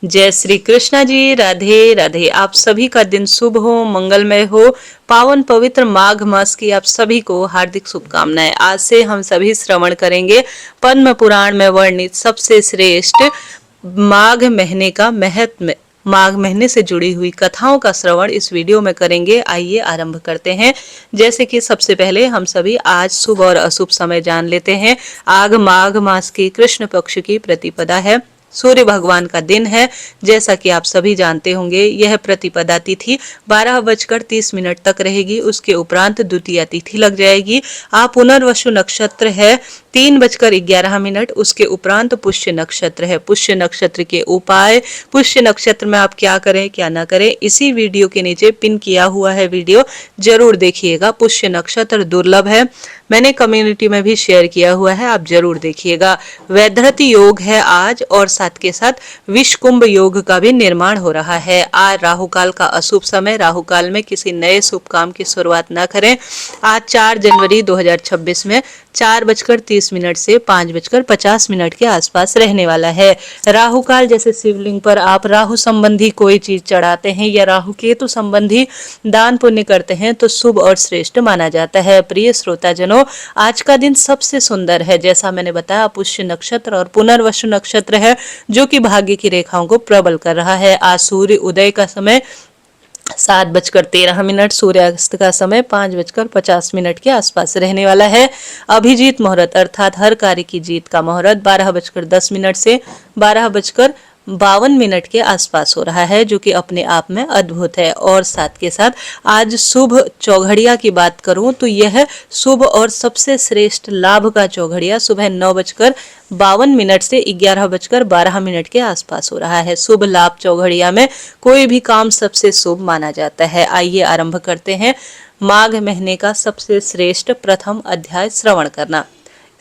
जय श्री कृष्णा जी। राधे राधे। आप सभी का दिन शुभ हो, मंगलमय हो। पावन पवित्र माघ मास की आप सभी को हार्दिक शुभकामनाएं। आज से हम सभी श्रवण करेंगे पद्म पुराण में वर्णित सबसे श्रेष्ठ माघ महीने का महत्व। माघ महीने से जुड़ी हुई कथाओं का श्रवण इस वीडियो में करेंगे। आइए आरंभ करते हैं। जैसे कि सबसे पहले हम सभी आज शुभ और अशुभ समय जान लेते हैं। आग माघ मास की कृष्ण पक्ष की प्रतिपदा है। सूर्य भगवान का दिन है। जैसा कि आप सभी जानते होंगे, यह प्रतिपदा तिथि 12:30 तक रहेगी। उसके उपरांत द्वितीया तिथि लग जाएगी। पुनर्वसु नक्षत्र है 3:11। उसके उपरांत पुष्य नक्षत्र है। पुष्य नक्षत्र के उपाय, पुष्य नक्षत्र में आप क्या करें क्या ना करें, इसी वीडियो के नीचे पिन किया हुआ है, वीडियो जरूर देखिएगा। पुष्य नक्षत्र दुर्लभ है, मैंने कम्युनिटी में भी शेयर किया हुआ है, आप जरूर देखिएगा। वैधृति योग है आज, और साथ के साथ विषकुंभ योग का भी निर्माण हो रहा है। आज राहु काल का अशुभ समय। राहु काल में किसी नए शुभ काम की शुरुआत न करें। आज 4 जनवरी 2026 में 4:30 से 5:50 के आसपास रहने वाला है। राहु काल जैसे शिवलिंग पर आप राहु संबंधी कोई चीज चढ़ाते हैं या राहु केतु संबंधी दान पुण्य करते हैं तो शुभ और श्रेष्ठ माना जाता है। प्रिय श्रोताजनों, आज का दिन सबसे सुंदर है। जैसा मैंने बताया, पुष्य नक्षत्र और पुनर्वसु नक्षत्र है जो कि भाग्य की रेखाओं को प्रबल कर रहा है। आज सूर्य उदय का समय 7:13, सूर्यास्त का समय 5:50 के आसपास रहने वाला है। अभिजीत मुहूर्त अर्थात हर कार्य की जीत का मुहूर्त 12:10 से 12:52 के आसपास हो रहा है, जो कि अपने आप में अद्भुत है। और साथ के साथ आज शुभ चौघड़िया की बात करूं तो यह शुभ और सबसे श्रेष्ठ लाभ का चौघड़िया सुबह 9:52 से 11:12 के आसपास हो रहा है। शुभ लाभ चौघड़िया में कोई भी काम सबसे शुभ माना जाता है। आइए आरंभ करते हैं माघ महीने का सबसे श्रेष्ठ प्रथम अध्याय श्रवण करना।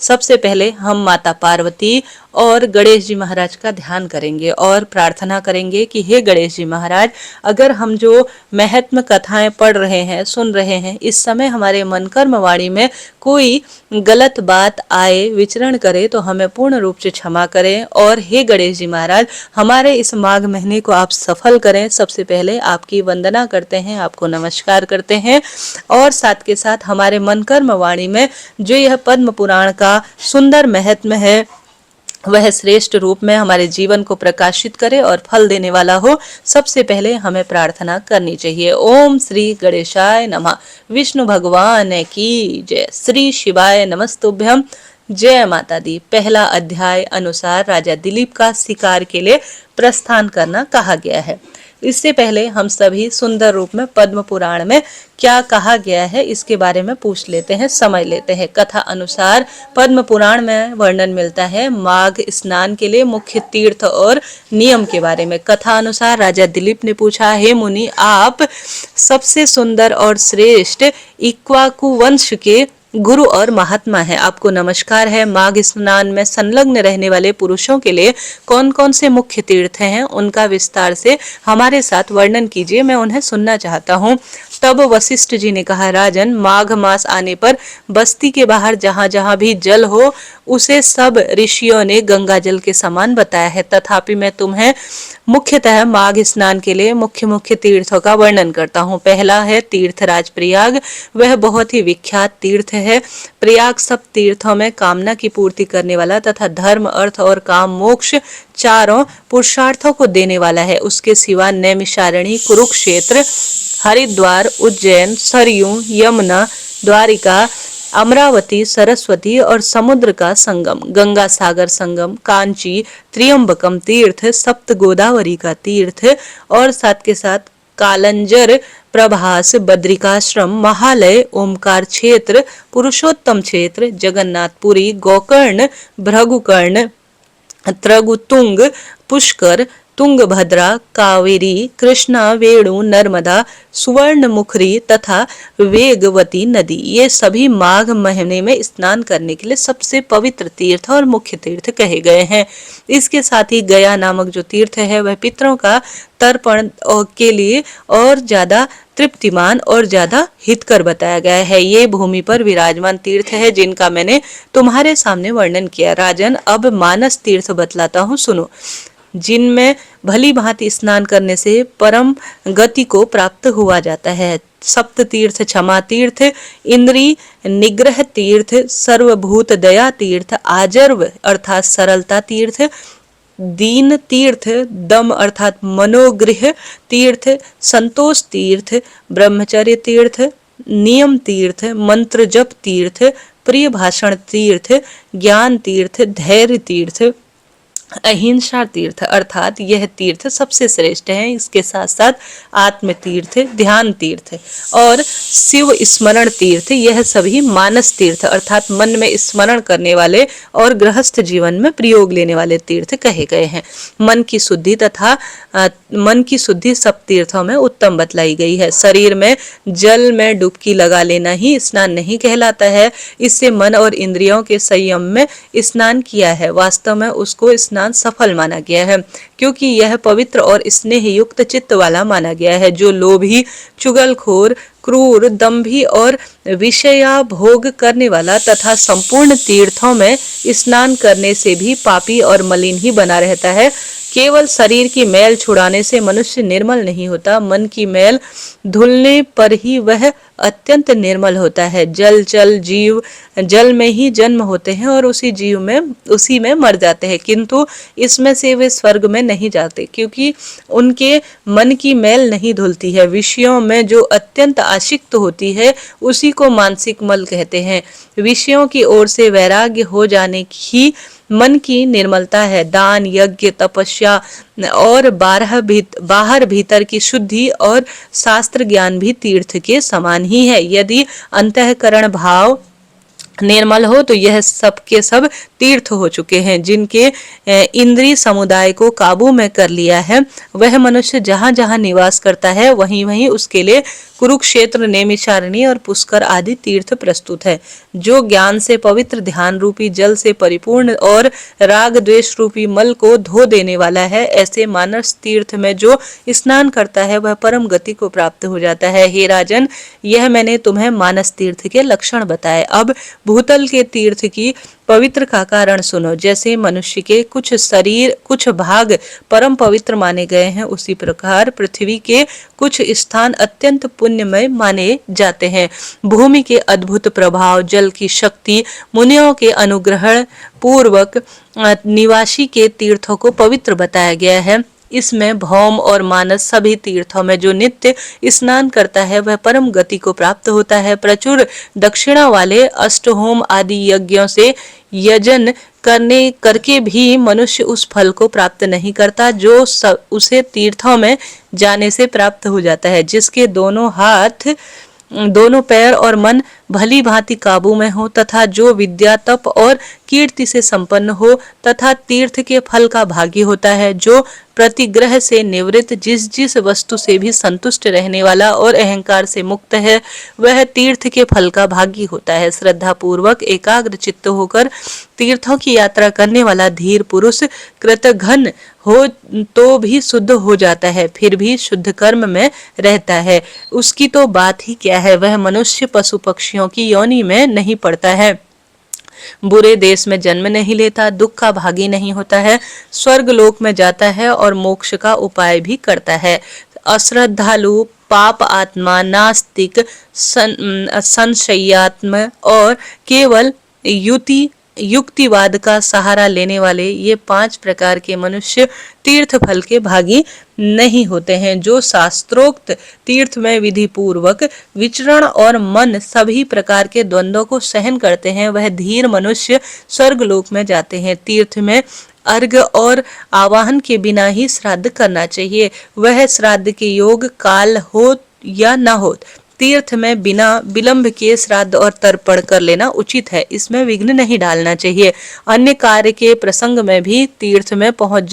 सबसे पहले हम माता पार्वती और गणेश जी महाराज का ध्यान करेंगे और प्रार्थना करेंगे कि हे गणेश जी महाराज, अगर हम जो महत्म कथाएं पढ़ रहे हैं, सुन रहे हैं, इस समय हमारे मन कर्म वाणी में कोई गलत बात आए, विचरण करे तो हमें पूर्ण रूप से क्षमा करें। और हे गणेश जी महाराज, हमारे इस माघ महीने को आप सफल करें। सबसे पहले आपकी वंदना करते हैं, आपको नमस्कार करते हैं। और साथ के साथ हमारे मन कर्म वाणी में जो यह पद्म पुराण का सुंदर महत्म है, वह श्रेष्ठ रूप में हमारे जीवन को प्रकाशित करे और फल देने वाला हो। सबसे पहले हमें प्रार्थना करनी चाहिए। ओम श्री गणेशाय नमः। विष्णु भगवान की जय। श्री शिवाय नमस्तुभ्यम। जय माता दी। पहला अध्याय अनुसार राजा दिलीप का शिकार के लिए प्रस्थान करना कहा गया है। इससे पहले हम सभी सुंदर रूप में पद्म पुराण में क्या कहा गया है इसके बारे में पूछ लेते हैं, समझ लेते हैं। कथा अनुसार पद्म पुराण में वर्णन मिलता है माघ स्नान के लिए मुख्य तीर्थ और नियम के बारे में। कथा अनुसार राजा दिलीप ने पूछा, हे मुनि, आप सबसे सुंदर और श्रेष्ठ इक्ष्वाकु वंश के गुरु और महात्मा है, आपको नमस्कार है। माघ स्नान में संलग्न रहने वाले पुरुषों के लिए कौन कौन से मुख्य तीर्थ हैं, उनका विस्तार से हमारे साथ वर्णन कीजिए, मैं उन्हें सुनना चाहता हूँ। तब वशिष्ठ जी ने कहा, राजन, माघ मास आने पर बस्ती के बाहर जहाँ जहाँ भी जल हो उसे सब ऋषियों ने गंगा जल के समान बताया है। तथापि मैं तुम्हें मुख्यतः माघ स्नान के लिए मुख्य मुख्य तीर्थों का वर्णन करता हूँ। पहला है तीर्थराज प्रयाग। वह बहुत ही विख्यात तीर्थ है। प्रयाग सब तीर्थों में कामना की पूर्ति करने वाला तथा धर्म, अर्थ और काम मोक्ष चारों पुरुषार्थों को देने वाला है। उसके सिवा नैमिषारण्य, कुरुक्षेत्र, हरिद्वार, उज्जैन, सरयू, यमुना, द्वारिका, अमरावती, सरस्वती और समुद्र का संगम, गंगा सागर संगम, कांची, त्रियंबकम तीर्थ, सप्त गोदावरी का तीर्थ और साथ के साथ कालंजर, प्रभास, बद्रिकाश्रम, महालय, ओमकार क्षेत्र, पुरुषोत्तम क्षेत्र, जगन्नाथपुरी, गोकर्ण, भृगुकर्ण, त्रगुतुंग, पुष्कर, तुंगभद्रा, कावेरी, कृष्णा, वेणु, नर्मदा, सुवर्णमुखरी तथा वेगवती नदी, ये सभी माघ महीने में स्नान करने के लिए सबसे पवित्र तीर्थ और मुख्य तीर्थ कहे गए हैं। इसके साथ ही गया नामक जो तीर्थ है वह पितरों का तर्पण के लिए और ज्यादा तृप्तिमान और ज्यादा हितकर बताया गया है। ये भूमि पर विराजमान तीर्थ है जिनका मैंने तुम्हारे सामने वर्णन किया। राजन, अब मानस तीर्थ बतलाता हूँ, सुनो। जिनमें भली भांति स्नान करने से परम गति को प्राप्त हुआ जाता है। सप्त तीर्थ क्षमा तीर्थ, इंद्री निग्रह तीर्थ, सर्वभूत दया तीर्थ, आजर्व अर्थात सरलता तीर्थ, दीन तीर्थ, दम अर्थात मनोगृह तीर्थ, संतोष तीर्थ, ब्रह्मचर्य तीर्थ, नियम तीर्थ, मंत्र जप तीर्थ, प्रिय भाषण तीर्थ, ज्ञान तीर्थ, धैर्य तीर्थ, अहिंसा तीर्थ अर्थात यह तीर्थ सबसे श्रेष्ठ है। इसके साथ साथ आत्म तीर्थ, ध्यान तीर्थ और शिव स्मरण तीर्थ, यह सभी मानस तीर्थ अर्थात मन में स्मरण करने वाले और गृहस्थ जीवन में प्रयोग लेने वाले तीर्थ कहे गए हैं। मन की शुद्धि सब तीर्थों में उत्तम बतलाई गई है। शरीर में जल में डुबकी लगा लेना ही स्नान नहीं कहलाता है। इससे मन और इंद्रियों के संयम में स्नान किया है। वास्तव में उसको स्नान सफल माना गया है, क्योंकि यह पवित्र और स्नेह युक्त चित्त वाला माना गया है। जो लोभी, चुगलखोर, क्रूर, दंभी और विषया भोग करने वाला तथा संपूर्ण तीर्थों में स्नान करने से भी पापी और मलिन ही बना रहता है। केवल शरीर की मैल छुड़ाने से मनुष्य निर्मल नहीं होता, मन की मैल धुलने पर ही वह अत्यंत निर्मल होता है। जीव जल में ही जन्म होते हैं और उसी में मर जाते हैं, किंतु इसमें से वे स्वर्ग में नहीं जाते, क्योंकि उनके मन की मैल नहीं धुलती है। विषयों में जो अत्यंत आसक्त होती है उसी को मानसिक मल कहते हैं। विषयों की ओर से वैराग्य हो जाने ही मन की निर्मलता है। दान, यज्ञ, तपस्या और बाहर भीतर की शुद्धि और शास्त्र ज्ञान भी तीर्थ के समान ही है। यदि अंतःकरण भाव निर्मल हो तो यह सब के सब तीर्थ हो चुके हैं। जिनके इंद्रिय समुदाय को काबू में कर लिया है, वह मनुष्य जहाँ जहाँ निवास करता है वहीं वहीं उसके लिए कुरुक्षेत्र, नैमिषारण्य और पुष्कर आदि तीर्थ प्रस्तुत है। जो ज्ञान से पवित्र, ध्यान रूपी जल से परिपूर्ण और राग द्वेष रूपी मल को धो देने वाला है, ऐसे मानस तीर्थ में जो स्नान करता है वह परम गति को प्राप्त हो जाता है। हे राजन, यह मैंने तुम्हें मानस तीर्थ के लक्षण बताए। अब भूतल के तीर्थ की पवित्र का कारण सुनो। जैसे मनुष्य के कुछ भाग परम पवित्र माने गए हैं, उसी प्रकार पृथ्वी के कुछ स्थान अत्यंत पुण्यमय माने जाते हैं। भूमि के अद्भुत प्रभाव, जल की शक्ति, मुनियों के अनुग्रह पूर्वक निवासी के तीर्थों को पवित्र बताया गया है। इसमें भौम और मानस सभी तीर्थों में जो नित्य स्नान करता है वह परम गति को प्राप्त होता है। प्रचुर दक्षिणा वाले अष्टहोम आदि यज्ञों से यजन करके भी मनुष्य उस फल को प्राप्त नहीं करता जो उसे तीर्थों में जाने से प्राप्त हो जाता है। जिसके दोनों हाथ, दोनों पैर और मन भली भांति काबू में हो तथा जो विद्या, तप और कीर्ति से संपन्न हो तथा तीर्थ के फल का भागी होता है। जो प्रतिग्रह से निवृत्त, जिस वस्तु से भी संतुष्ट रहने वाला और अहंकार से मुक्त है, वह तीर्थ के फल का भागी होता है। श्रद्धा पूर्वक एकाग्र चित्त होकर तीर्थों की यात्रा करने वाला धीर पुरुष कृतघ्न हो तो भी शुद्ध हो जाता है, फिर भी शुद्ध कर्म में रहता है। उसकी तो बात ही क्या है, वह मनुष्य, पशु पक्षियों की योनि में नहीं पड़ता है, बुरे देश में जन्म नहीं लेता, दुख का भागी नहीं होता है, स्वर्ग लोक में जाता है और मोक्ष का उपाय भी करता है। अश्रद्धालु, पाप आत्मा, नास्तिक, संशयात्म और केवल युक्तिवाद का सहारा लेने वाले ये 5 प्रकार के मनुष्य तीर्थ फल के भागी नहीं होते हैं। जो शास्त्रोक्त तीर्थ में विधि पूर्वक विचरण और मन सभी प्रकार के द्वंद्वों को सहन करते हैं, वह धीर मनुष्य स्वर्ग लोक में जाते हैं। तीर्थ में अर्घ और आवाहन के बिना ही श्राद्ध करना चाहिए। वह श्राद्ध के योग काल हो या न हो, तीर्थ में बिना विलंब के श्राद्ध और तर्पण कर लेना उचित है। इसमें विघ्न नहीं डालना चाहिए। अन्य कार्य के प्रसंग में भी तीर्थ में पहुंच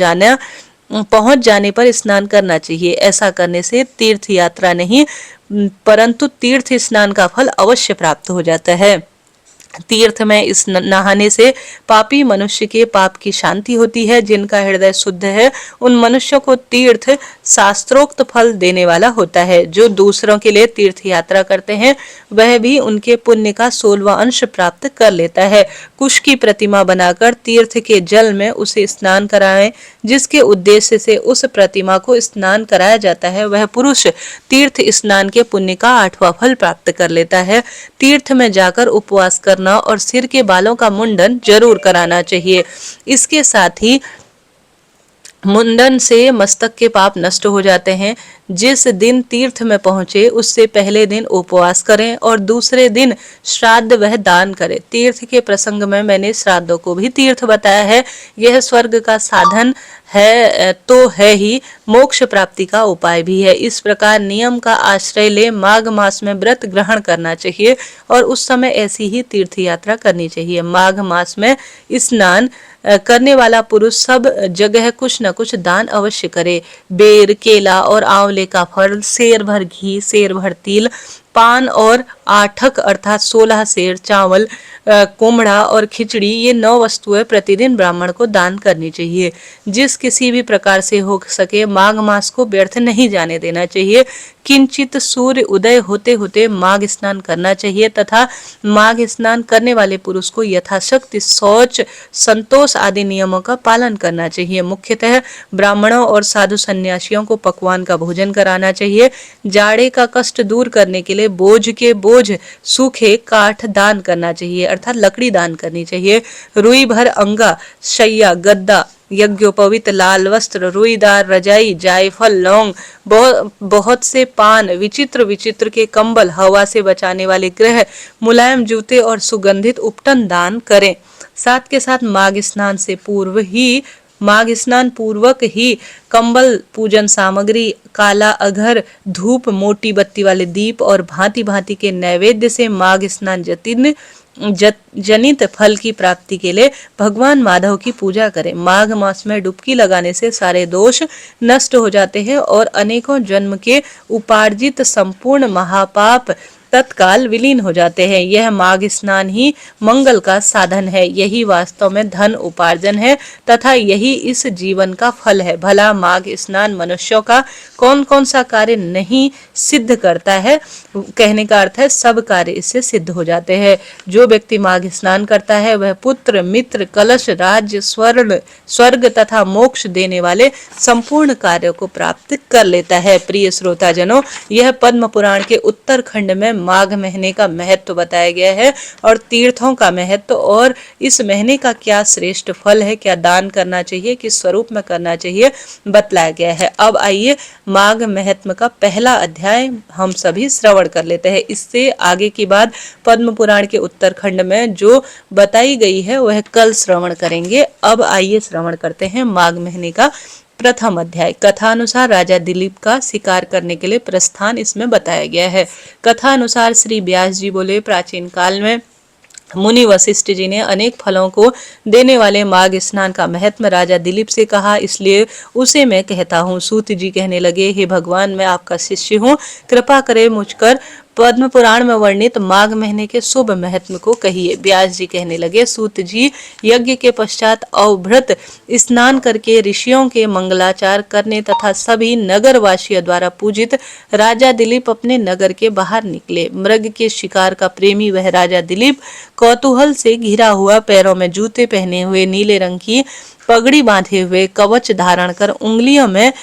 जाने पर स्नान करना चाहिए। ऐसा करने से तीर्थ यात्रा नहीं परंतु तीर्थ स्नान का फल अवश्य प्राप्त हो जाता है। तीर्थ में नहाने से पापी मनुष्य के पाप की शांति होती है। जिनका हृदय शुद्ध है उन मनुष्यों को तीर्थ शास्त्रोक्त फल देने वाला होता है। जो दूसरों के लिए तीर्थ यात्रा करते हैं वह भी उनके पुण्य का 16वां अंश प्राप्त कर लेता है। कुश की प्रतिमा बनाकर तीर्थ के जल में उसे स्नान कराएं, जिसके उद्देश्य से उस प्रतिमा को स्नान कराया जाता है, वह पुरुष तीर्थ स्नान के पुण्य का 8वां फल प्राप्त कर लेता है। तीर्थ में जाकर उपवास करना और सिर के बालों का मुंडन जरूर कराना चाहिए। इसके साथ ही मुंडन से मस्तक के पाप नष्ट हो जाते हैं। जिस दिन तीर्थ में पहुंचे उससे पहले दिन उपवास करें और दूसरे दिन श्राद्ध वह दान करें। तीर्थ के प्रसंग में मैंने श्राद्धों को भी तीर्थ बताया है। यह स्वर्ग का साधन है तो है ही, मोक्ष प्राप्ति का उपाय भी है। इस प्रकार नियम का आश्रय ले माघ मास में व्रत ग्रहण करना चाहिए और उस समय ऐसी ही तीर्थ यात्रा करनी चाहिए। माघ मास में स्नान करने वाला पुरुष सब जगह कुछ न कुछ दान अवश्य करे। बेर, केला और आंवले का फल, सेर भर घी, सेर भर तिल, पान और आठक अर्थात 16 सेर चावल, कोमड़ा और खिचड़ी, ये 9 वस्तुएं प्रतिदिन ब्राह्मण को दान करनी चाहिए। जिस किसी भी प्रकार से हो सके माघ मास को व्यर्थ नहीं जाने देना चाहिए। किंचित सूर्य उदय होते होते माघ स्नान करना चाहिए तथा माघ स्नान करने वाले पुरुष को यथाशक्ति शौच, संतोष आदि नियमों का पालन करना चाहिए। मुख्यतः ब्राह्मणों और साधु सन्यासियों को पकवान का भोजन कराना चाहिए। जाड़े का कष्ट दूर करने के लिए बोझ के बोझ सूखे काठ दान करना चाहिए अर्थात लकड़ी दान करनी चाहिए। रुई भर अंगा, शैया, गद्दा, यज्ञोपवीत, लाल वस्त्र, रुईदार रजाई, जायफल, लौंग, बहुत से पान, विचित्र विचित्र के कंबल, हवा से बचाने वाले ग्रह, मुलायम जूते और सुगंधित उपटन दान करें। साथ के साथ माघ स्नान पूर्वक ही कंबल, पूजन सामग्री, काला अघर, धूप, मोटी बत्ती वाले दीप और भांति भांति के नैवेद्य से माघ स्नान जनित फल की प्राप्ति के लिए भगवान माधव की पूजा करें। माघ मास में डुबकी लगाने से सारे दोष नष्ट हो जाते हैं और अनेकों जन्म के उपार्जित संपूर्ण महापाप तत्काल विलीन हो जाते हैं। यह माघ स्नान ही मंगल का साधन है, यही वास्तव में धन उपार्जन है तथा यही इस जीवन का फल है। भला माघ स्नान मनुष्यों का कौन कौन सा कार्य नहीं सिद्ध करता है? कहने का अर्थ है सब कार्य इससे सिद्ध हो जाते हैं। जो व्यक्ति माघ स्नान करता है वह पुत्र, मित्र, कलश, राज्य, स्वर्ग तथा मोक्ष देने वाले संपूर्ण कार्यों को प्राप्त कर लेता है। प्रिय श्रोताजनों, यह पद्म पुराण के उत्तरखंड में माघ महीने का महत्व बताया गया है और तीर्थों का महत्व और इस महीने का क्या श्रेष्ठ फल है, क्या दान करना चाहिए, किस स्वरूप में करना चाहिए बतलाया गया है। अब आइए माघ महत्व का पहला अध्याय हम सभी श्रवण कर लेते हैं। इससे आगे की बात पद्म पुराण के उत्तरखंड में जो बताई गई है वह कल श्रवण करेंगे। अब आइए श्रवण करते हैं माघ महीने का प्रथम अध्याय। कथा अनुसार राजा दिलीप का शिकार करने के लिए प्रस्थान इसमें बताया गया है। कथा अनुसार श्री व्यास जी बोले, प्राचीन काल में मुनि वशिष्ठ जी ने अनेक फलों को देने वाले माघ स्नान का महत्व राजा दिलीप से कहा, इसलिए उसे मैं कहता हूँ। सूत जी कहने लगे, हे भगवान, मैं आपका शिष्य हूँ, कृपा करें मुझकर पद्म पुराण में वर्णित माघ महीने के शुभ महत्व को कहिए। व्यास जी कहने लगे, सूत जी, यज्ञ के पश्चात अवभृत स्नान करके ऋषियों के मंगलाचार करने तथा सभी नगर वासियों द्वारा पूजित राजा दिलीप अपने नगर के बाहर निकले। मृग के शिकार का प्रेमी वह राजा दिलीप कौतूहल से घिरा हुआ, पैरों में जूते पहने हुए, नीले रंग की पगड़ी बांधे हुए, कवच धारण कर, उंगलियों में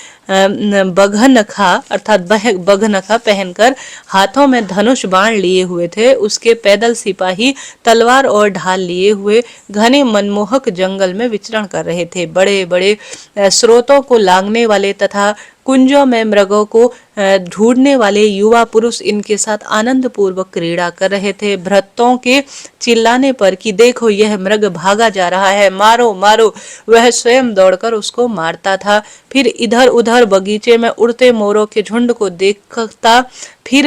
बघनखा अर्थात बघनखा पहनकर, हाथों में धनुष बाण लिए हुए थे। उसके पैदल सिपाही तलवार और ढाल लिए हुए घने मनमोहक जंगल में विचरण कर रहे थे। बड़े बड़े स्रोतों को लांघने वाले तथा कुंजों में मृगों को ढूंढने वाले युवा पुरुष इनके साथ आनंद पूर्वक क्रीड़ा कर रहे थे। भृत्यों के चिल्लाने पर कि देखो यह मृग भागा जा रहा है, मारो मारो, वह स्वयं दौड़कर उसको मारता था। फिर इधर उधर बगीचे में उड़ते मोरों के झुंड को देखता, फिर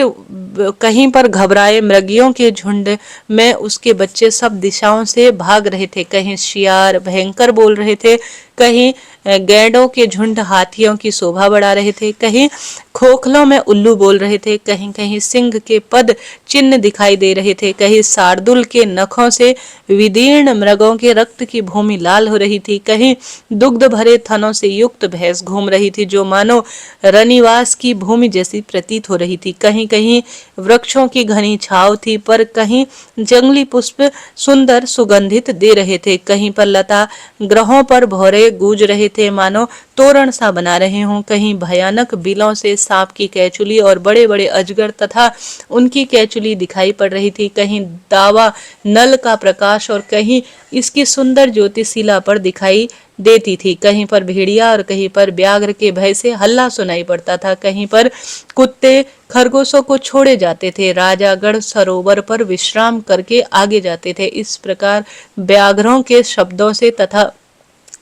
कहीं पर घबराए मृगियों के झुंड में उसके बच्चे सब दिशाओं से भाग रहे थे। कहीं शियार भयंकर बोल रहे थे, कहीं गैंडों के झुंड हाथियों की शोभा बढ़ा रहे थे, कहीं खोखलों में उल्लू बोल रहे थे, कहीं कहीं सिंह के पद चिन्ह दिखाई दे रहे थे, कहीं शार्दुल के नखों से विदीर्ण मृगों के रक्त की भूमि लाल हो रही थी, कहीं दुग्ध भरे थनों से युक्त भैंस घूम रही थी जो मानो रनिवास की भूमि जैसी प्रतीत हो रही थी। कहीं कहीं वृक्षों की घनी छाव थी, पर कहीं जंगली पुष्प सुंदर सुगंधित दे रहे थे, कहीं पर लता ग्रहों पर भौरे गूंज रहे थे, मानो तोरण सा बना रहे हों। कहीं भयानक बिलों से सांप की कैचुली और बड़े बड़े अजगर तथा उनकी कैचुली दिखाई पड़ रही थी। कहीं दावा नल का प्रकाश और कहीं इसकी सुंदर ज्योति शिला पर दिखाई देती थी। कहीं पर भेड़िया और कहीं पर व्याघ्र के भय से हल्ला सुनाई पड़ता था। कहीं पर कुत्ते खरगोशों को छोड़े जाते थे। राजागढ़ सरोवर पर विश्राम करके आगे जाते थे। इस प्रकार व्याघ्रों के शब्दों से तथा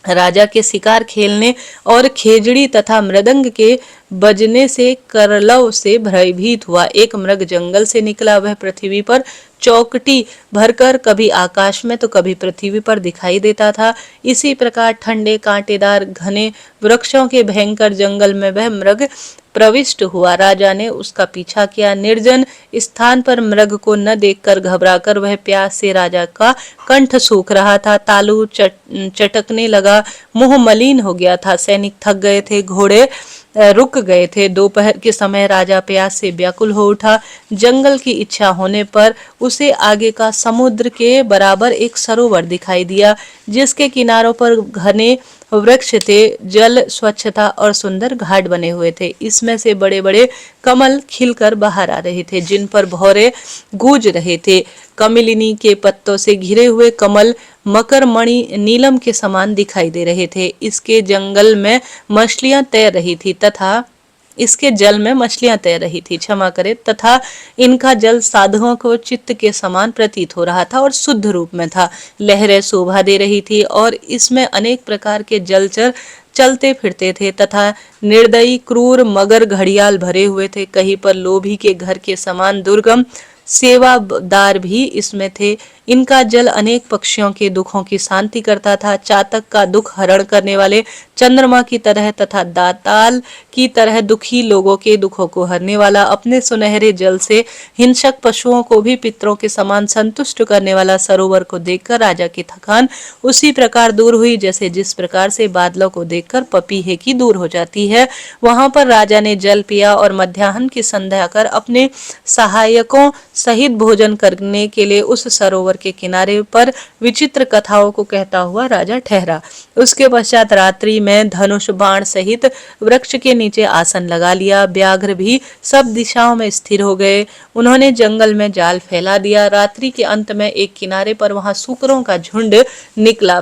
राजा के शिकार खेलने और खेजड़ी तथा मृदंग के बजने से करलव से भयभीत हुआ। एक मृग जंगल से निकला, वह पृथ्वी पर चौकटी भरकर कभी आकाश में तो कभी पृथ्वी पर दिखाई देता था। इसी प्रकार ठंडे कांटेदार घने वृक्षों के भयंकर जंगल में वह मृग प्रविष्ट हुआ। राजा ने उसका पीछा किया। निर्जन स्थान पर मृग को न देखकर घबराकर वह प्यास से राजा का कंठ सूख रहा था। तालू चटकने लगा, मुंह मलिन हो गया था। सैनिक थक गए थे, घोड़े रुक गए थे। दोपहर के समय राजा प्यास से व्याकुल हो उठा। जंगल की इच्छा होने पर उसे आगे का समुद्र के बराबर एक सरोवर दिखाई दिया, जिसके किनारों पर घने वृक्ष थे। जल स्वच्छ था और सुंदर घाट बने हुए थे। इसमें से बड़े बड़े कमल खिलकर बाहर आ रहे थे, जिन पर भौरे गूंज रहे थे। कमलिनी के पत्तों से घिरे हुए कमल मकर मणि नीलम के समान दिखाई दे रहे थे। इसके जंगल में मछलियां तैर रही थी तथा इसके जल में मछलियां तैर रही थी, क्षमा करें, तथा इनका जल साधुओं को चित्त के समान प्रतीत हो रहा था और शुद्ध रूप में था। लहरें शोभा दे रही थी और इसमें अनेक प्रकार के जलचर चलते फिरते थे तथा निर्दयी क्रूर मगर घड़ियाल भरे हुए थे। कहीं पर लोभी के घर के समान दुर्गम सेवादार भी इसमें थे। इनका जल अनेक पक्षियों के दुखों की शांति करता था। चातक का दुख हरण करने वाले चंद्रमा की तरह तथा दाताल की तरह दुखी लोगों के दुखों को हरने वाला, अपने सुनहरे जल से हिंसक पशुओं को भी पितरों के समान संतुष्ट करने वाला सरोवर को देखकर राजा की थकान उसी प्रकार दूर हुई जैसे जिस प्रकार से बादलों को देखकर पपीहे की दूर हो जाती है। वहां पर राजा ने जल पिया और मध्याह्न की संध्या कर अपने सहायकों सहित भोजन करने के लिए उस सरोवर के किनारे पर विचित्र कथाओं को कहता हुआ राजा ठहरा। उसके पश्चात रात्रि में धनुष बाण सहित वृक्ष के नीचे आसन लगा लिया। व्याघ्र भी सब दिशाओं में स्थिर हो गए। उन्होंने जंगल में जाल फैला दिया। रात्रि के अंत में एक किनारे पर वहां सूकरों का झुंड निकला।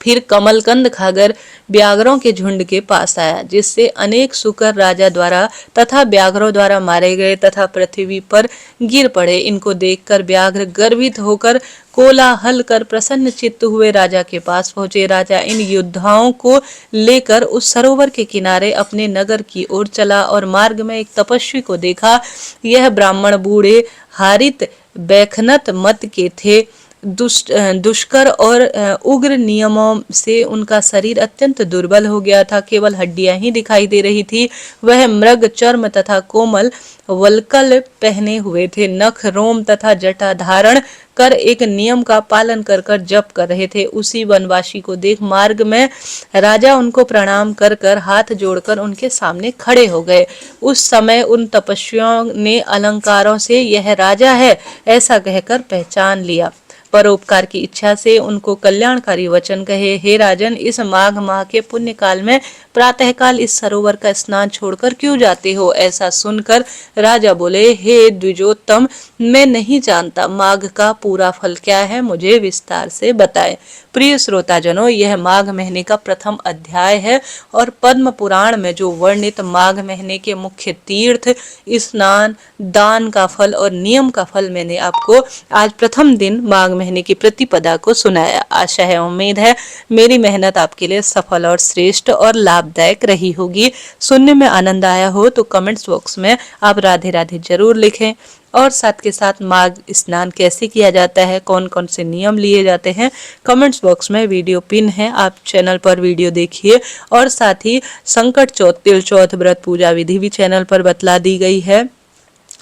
फिर कमलकंद खाकर व्याघ्रों के झुंड के पास आया, जिससे अनेक सूकर राजा द्वारा तथा व्याघ्रों द्वारा मारे गए तथा पृथ्वी पर गिर पड़े। इनको देखकर व्याघ्र गर्वित होकर कोलाहल कर प्रसन्न चित्त हुए राजा के पास पहुंचे। राजा इन योद्धाओं को लेकर उस सरोवर के किनारे अपने नगर की ओर चला और मार्ग में एक तपस्वी को देखा। यह ब्राह्मण बूढ़े हारित बैखनत मत के थे। दुष्कर और उग्र नियमों से उनका शरीर अत्यंत दुर्बल हो गया था। केवल हड्डियां ही दिखाई दे रही थी। वह मृग चर्म तथा कोमल वल्कल पहने हुए थे। नख रोम तथा जटा धारण कर एक नियम का पालन कर कर जप कर रहे थे। उसी वनवासी को देख मार्ग में राजा उनको प्रणाम कर कर हाथ जोड़कर उनके सामने खड़े हो गए। उस समय उन तपस्वियों ने अलंकारों से यह राजा है ऐसा कहकर पहचान लिया। परोपकार की इच्छा से उनको कल्याणकारी वचन कहे। हे राजन, इस माघ माह के पुण्य काल में प्रातःकाल इस सरोवर का स्नान छोड़कर क्यों जाते हो? ऐसा सुनकर राजा बोले, हे द्विजोत्तम, मैं नहीं जानता माघ का पूरा फल क्या है, मुझे विस्तार से बताएं। प्रिय श्रोताजनों, यह माघ महीने का प्रथम अध्याय है और पद्म पुराण में जो वर्णित माघ महीने के मुख्य तीर्थ, स्नान, दान का फल और नियम का फल मैंने आपको आज प्रथम दिन माघ महीने की प्रतिपदा को सुनाया। आशा है, उम्मीद है मेरी मेहनत आपके लिए सफल और श्रेष्ठ और लाभदायक रही होगी। सुनने में आनंद आया हो तो कमेंट्स बॉक्स में आप राधे राधे जरूर लिखें और साथ के साथ माघ स्नान कैसे किया जाता है, कौन कौन से नियम लिए जाते हैं, कमेंट्स बॉक्स में वीडियो पिन है, आप चैनल पर वीडियो देखिए। और साथ ही संकट चौथ, तिल चौथ व्रत पूजा विधि भी चैनल पर बतला दी गई है।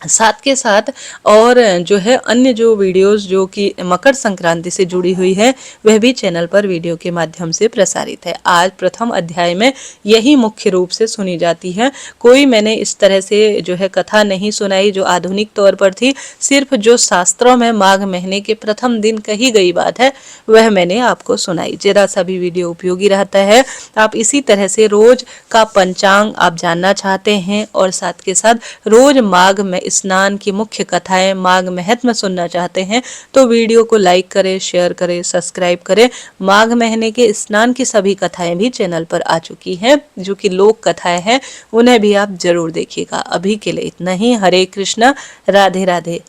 साथ के साथ और जो है अन्य जो वीडियोस जो कि मकर संक्रांति से जुड़ी हुई है वह भी चैनल पर वीडियो के माध्यम से प्रसारित है। आज प्रथम अध्याय में यही मुख्य रूप से सुनी जाती है। कोई मैंने इस तरह से जो है कथा नहीं सुनाई जो आधुनिक तौर पर थी, सिर्फ जो शास्त्रों में माघ महीने के प्रथम दिन कही गई बात है वह मैंने आपको सुनाई। जरा सा भी वीडियो उपयोगी रहता है। आप इसी तरह से रोज का पंचांग आप जानना चाहते हैं और साथ के साथ रोज माघ में स्नान की मुख्य कथाएं, माघ महत्व सुनना चाहते हैं तो वीडियो को लाइक करें, शेयर करें, सब्सक्राइब करें। माघ महीने के स्नान की सभी कथाएं भी चैनल पर आ चुकी हैं, जो कि लोक कथाएं हैं, उन्हें भी आप जरूर देखिएगा। अभी के लिए इतना ही। हरे कृष्णा, राधे राधे।